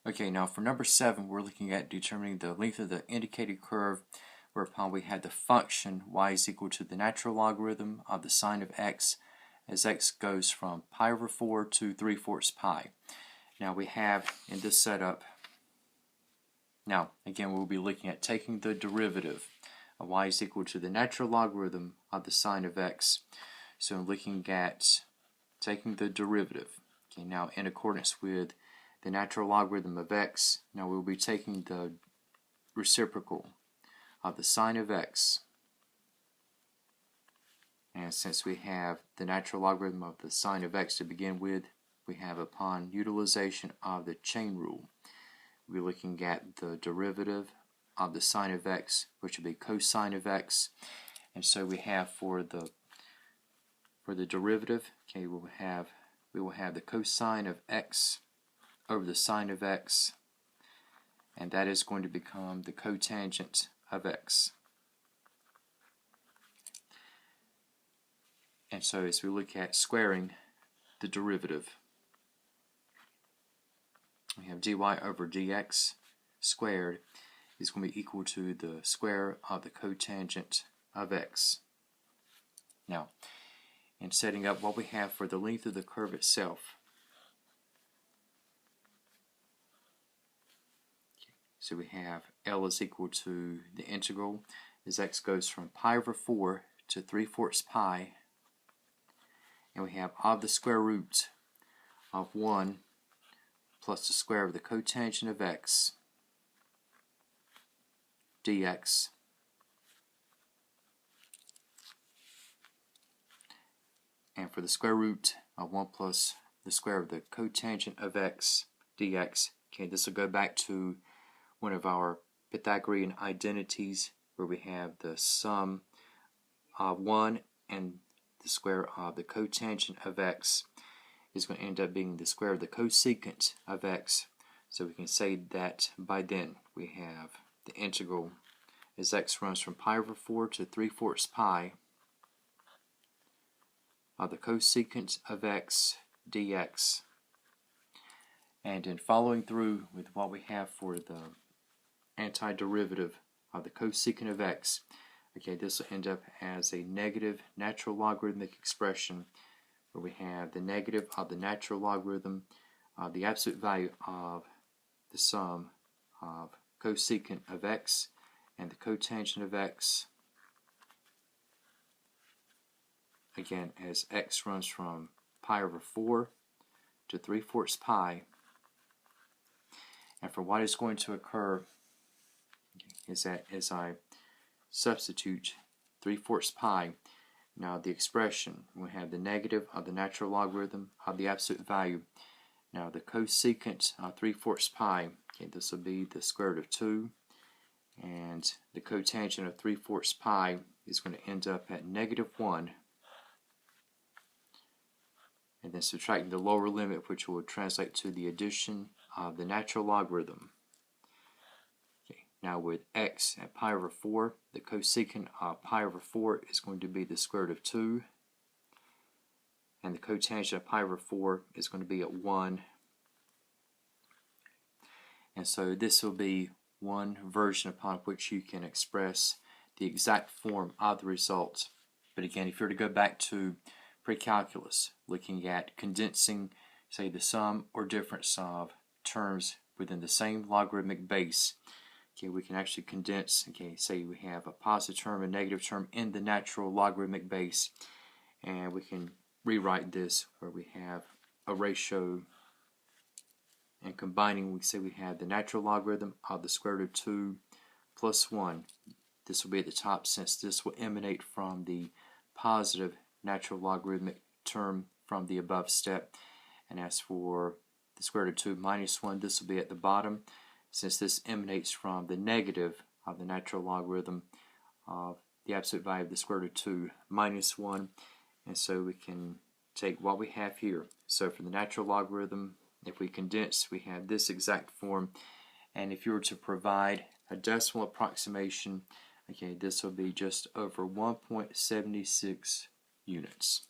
Okay, now for number 7, we're looking at determining the length of the indicated curve, whereupon we had the function y is equal to the natural logarithm of the sine of x as x goes from pi over 4 to 3/4 pi. Now we have in this setup, now again we'll be looking at taking the derivative of y is equal to the natural logarithm of the sine of x. So I'm looking at taking the derivative. Okay, now in accordance with the natural logarithm of x, now we'll be taking the reciprocal of the sine of x. And since we have the natural logarithm of the sine of x to begin with, we have, upon utilization of the chain rule, we're looking at the derivative of the sine of x, which will be cosine of x. And so we have for the derivative, okay, we will have the cosine of x over the sine of x, and that is going to become the cotangent of x. And so as we look at squaring the derivative, we have dy over dx squared is going to be equal to the square of the cotangent of x. Now, in setting up what we have for the length of the curve itself, so we have L is equal to the integral as x goes from pi over 4 to 3/4 pi, and we have of the square root of 1 plus the square of the cotangent of x dx and for the square root of 1 plus the square of the cotangent of x dx. Okay, this will go back to one of our Pythagorean identities where we have the sum of 1 and the square of the cotangent of x is going to end up being the square of the cosecant of x. So we can say that by then we have the integral as x runs from pi over 4 to 3/4 pi of the cosecant of x dx. And in following through with what we have for the antiderivative of the cosecant of x, okay, this will end up as a negative natural logarithmic expression where we have the negative of the natural logarithm of the absolute value of the sum of cosecant of x and the cotangent of x, again as x runs from pi over 4 to 3/4 pi. And for what is going to occur is that as I substitute 3/4 pi, now the expression, we have the negative of the natural logarithm of the absolute value. Now the cosecant of 3/4 pi, okay, this will be the square root of 2, and the cotangent of 3/4 pi is going to end up at -1, and then subtracting the lower limit, which will translate to the addition of the natural logarithm. Okay, now with x at pi over 4, the cosecant of pi over 4 is going to be the square root of 2, and the cotangent of pi over 4 is going to be at 1. And so this will be one version upon which you can express the exact form of the result. But again, if you were to go back to pre-calculus, looking at condensing, say, the sum or difference of terms within the same logarithmic base, okay, we can actually condense, okay, say we have a positive term and negative term in the natural logarithmic base, and we can rewrite this where we have a ratio, and combining, we say we have the natural logarithm of the square root of 2 plus 1. This will be at the top since this will emanate from the positive natural logarithmic term from the above step. And as for the square root of 2 minus 1, this will be at the bottom since this emanates from the negative of the natural logarithm of the absolute value of the square root of 2 minus 1. And so we can take what we have here. So for the natural logarithm, if we condense, we have this exact form. And if you were to provide a decimal approximation, okay, this will be just over 1.76 units.